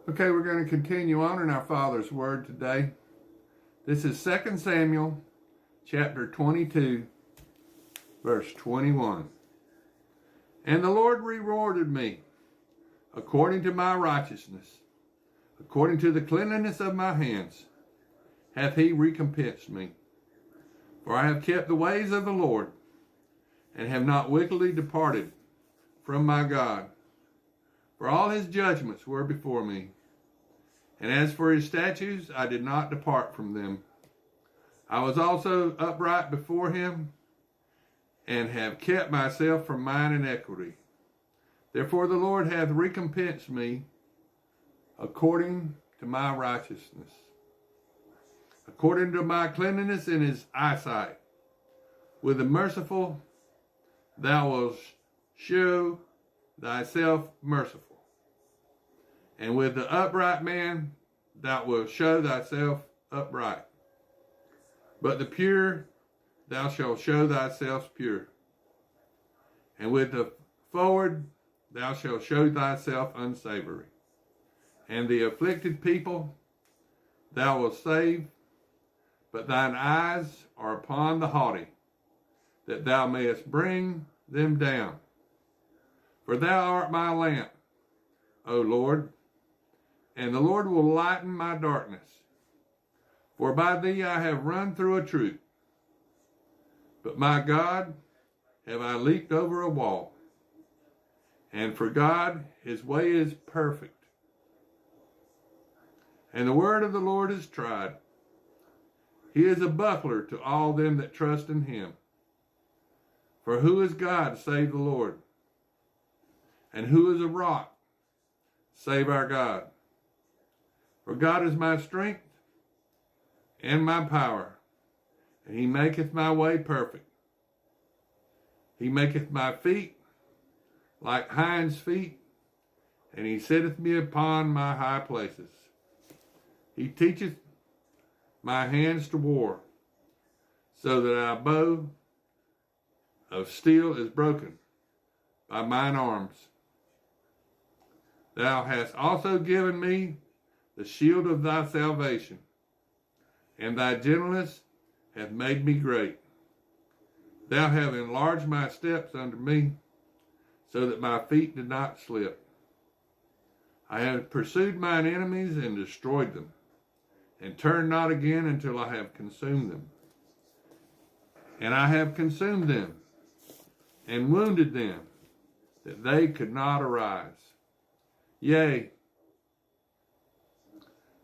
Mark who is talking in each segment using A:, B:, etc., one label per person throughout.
A: Okay, we're going to continue on in our Father's Word today. This is 2 Samuel chapter 22, verse 21. And the Lord rewarded me according to my righteousness, according to the cleanliness of my hands, hath he recompensed me. For I have kept the ways of the Lord, and have not wickedly departed from my God. For all his judgments were before me. And as for his statutes, I did not depart from them. I was also upright before him, and have kept myself from mine iniquity. Therefore the Lord hath recompensed me according to my righteousness, according to my cleanliness in his eyesight. With the merciful thou wilt show thyself merciful, and with the upright man thou wilt show thyself upright. But the pure thou shalt show thyself pure, and with the forward thou shalt show thyself unsavory. And the afflicted people thou wilt save, but thine eyes are upon the haughty, that thou mayest bring them down. For thou art my lamp, O Lord, and the Lord will lighten my darkness. For by thee I have run through a troop, but my God, have I leaped over a wall. And for God, his way is perfect, and the word of the Lord is tried. He is a buckler to all them that trust in him. For who is God save the Lord? And who is a rock save our God? For God is my strength and my power, and he maketh my way perfect. He maketh my feet like hinds' feet, and he setteth me upon my high places. He teacheth my hands to war, so that our bow of steel is broken by mine arms. Thou hast also given me the shield of thy salvation, and thy gentleness hath made me great. Thou hast enlarged my steps under me, so that my feet did not slip. I have pursued mine enemies and destroyed them, and turned not again until I have consumed them. And I have consumed them, and wounded them, that they could not arise. Yea,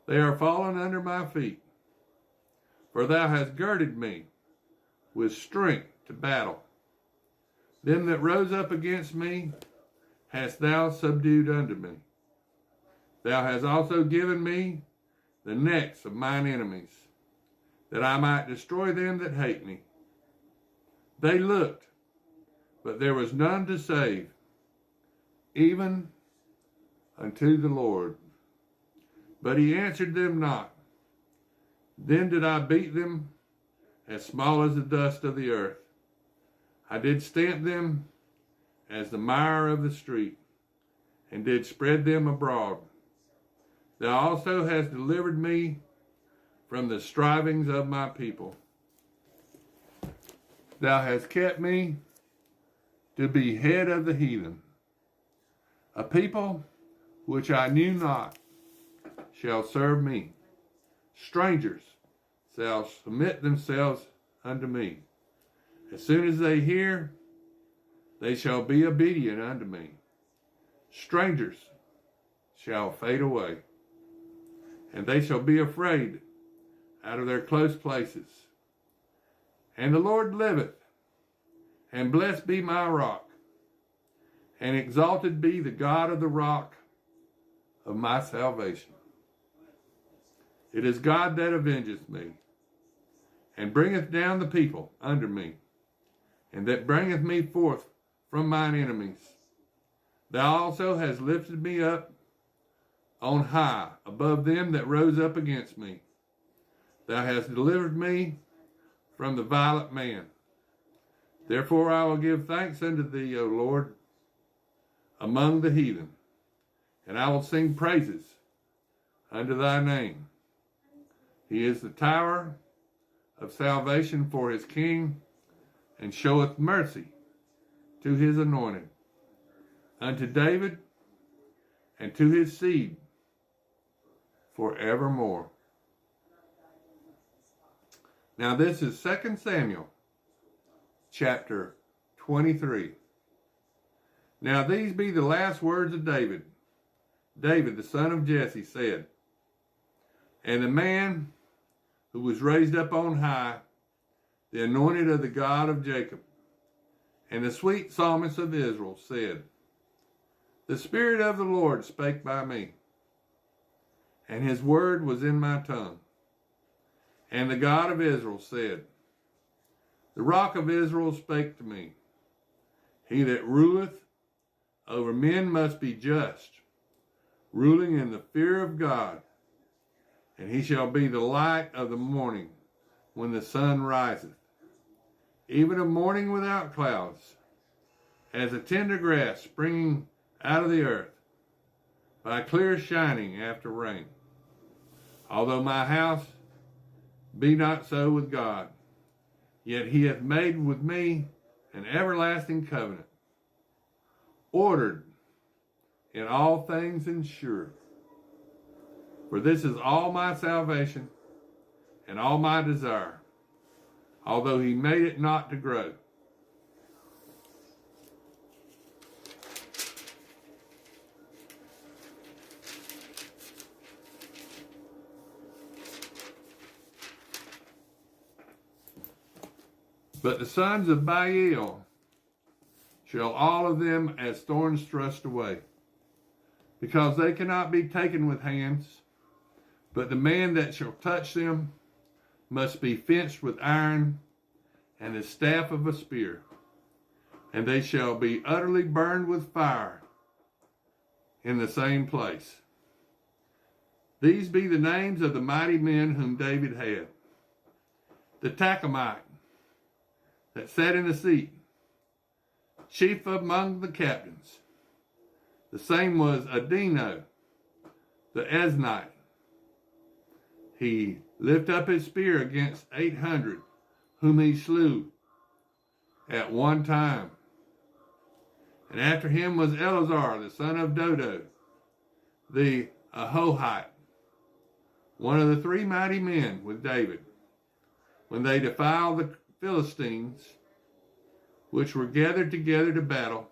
A: they are fallen under my feet. For thou hast girded me with strength to battle. Them that rose up against me hast thou subdued unto me. Thou hast also given me the necks of mine enemies, that I might destroy them that hate me. They looked, but there was none to save, even unto the Lord. But he answered them not. Then did I beat them as small as the dust of the earth. I did stamp them as the mire of the street, and did spread them abroad. Thou also hast delivered me from the strivings of my people. Thou hast kept me to be head of the heathen. A people which I knew not shall serve me. Strangers shall submit themselves unto me. As soon as they hear, they shall be obedient unto me. Strangers shall fade away, and they shall be afraid out of their close places. And the Lord liveth, and blessed be my rock, and exalted be the God of the rock of my salvation. It is God that avengeth me, and bringeth down the people under me, and that bringeth me forth from mine enemies. Thou also hast lifted me up on high above them that rose up against me. Thou hast delivered me from the violent man. Therefore I will give thanks unto thee, O Lord, among the heathen, and I will sing praises unto thy name. He is the tower of salvation for his king, and showeth mercy to his anointed, unto David and to his seed forevermore. Now this is 2 Samuel chapter 23. Now these be the last words of David. David, the son of Jesse, said, and the man who was raised up on high, the anointed of the God of Jacob, and the sweet psalmist of Israel, said, the Spirit of the Lord spake by me, and his word was in my tongue. And the God of Israel said, the rock of Israel spake to me. He that ruleth over men must be just, ruling in the fear of God. And he shall be the light of the morning when the sun riseth, even a morning without clouds, as a tender grass springing out of the earth, by clear shining after rain. Although my house be not so with God, yet he hath made with me an everlasting covenant, ordered in all things and sure. For this is all my salvation and all my desire, although he made it not to grow. But the sons of Baal shall all of them as thorns thrust away, because they cannot be taken with hands, but the man that shall touch them must be fenced with iron and the staff of a spear, and they shall be utterly burned with fire in the same place. These be the names of the mighty men whom David had. The Tachomite, that sat in the seat, chief among the captains. The same was Adino, the Eznite. He lifted up his spear against 800, whom he slew at one time. And after him was Eleazar, the son of Dodo, the Ahohite, one of the three mighty men with David, when they defiled the Philistines, which were gathered together to battle,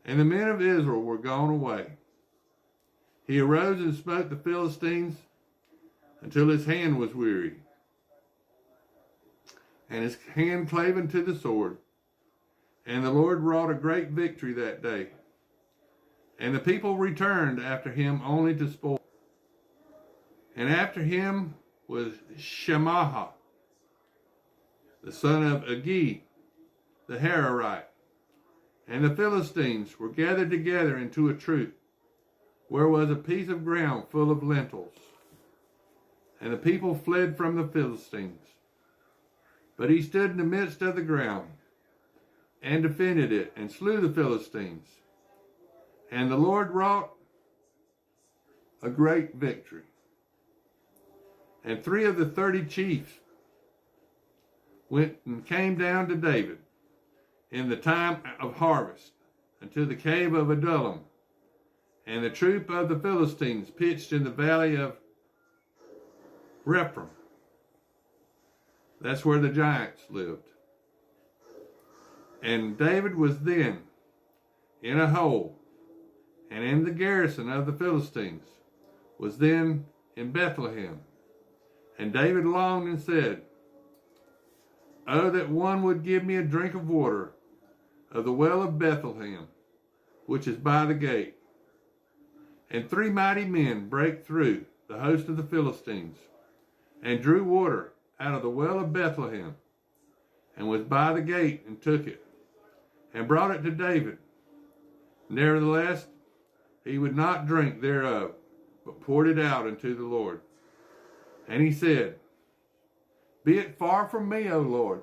A: and the men of Israel were gone away. He arose and smote the Philistines until his hand was weary, and his hand clave unto the sword. And the Lord wrought a great victory that day. And the people returned after him only to spoil. And after him was Shemaha, the son of Agi, the Hararite. And the Philistines were gathered together into a troop, where was a piece of ground full of lentils. And the people fled from the Philistines. But he stood in the midst of the ground, and defended it, and slew the Philistines. And the Lord wrought a great victory. And 3 of the 30 chiefs went and came down to David in the time of harvest unto the cave of Adullam. And the troop of the Philistines pitched in the valley of Rephaim. That's where the giants lived. And David was then in a hole, and in the garrison of the Philistines was then in Bethlehem. And David longed and said, Oh, that one would give me a drink of water of the well of Bethlehem, which is by the gate. And 3 mighty men brake through the host of the Philistines, and drew water out of the well of Bethlehem, and was by the gate, and took it, and brought it to David. Nevertheless, he would not drink thereof, but poured it out unto the Lord. And he said, Be it far from me, O Lord,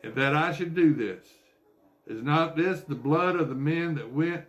A: that I should do this. Is not this the blood of the men that went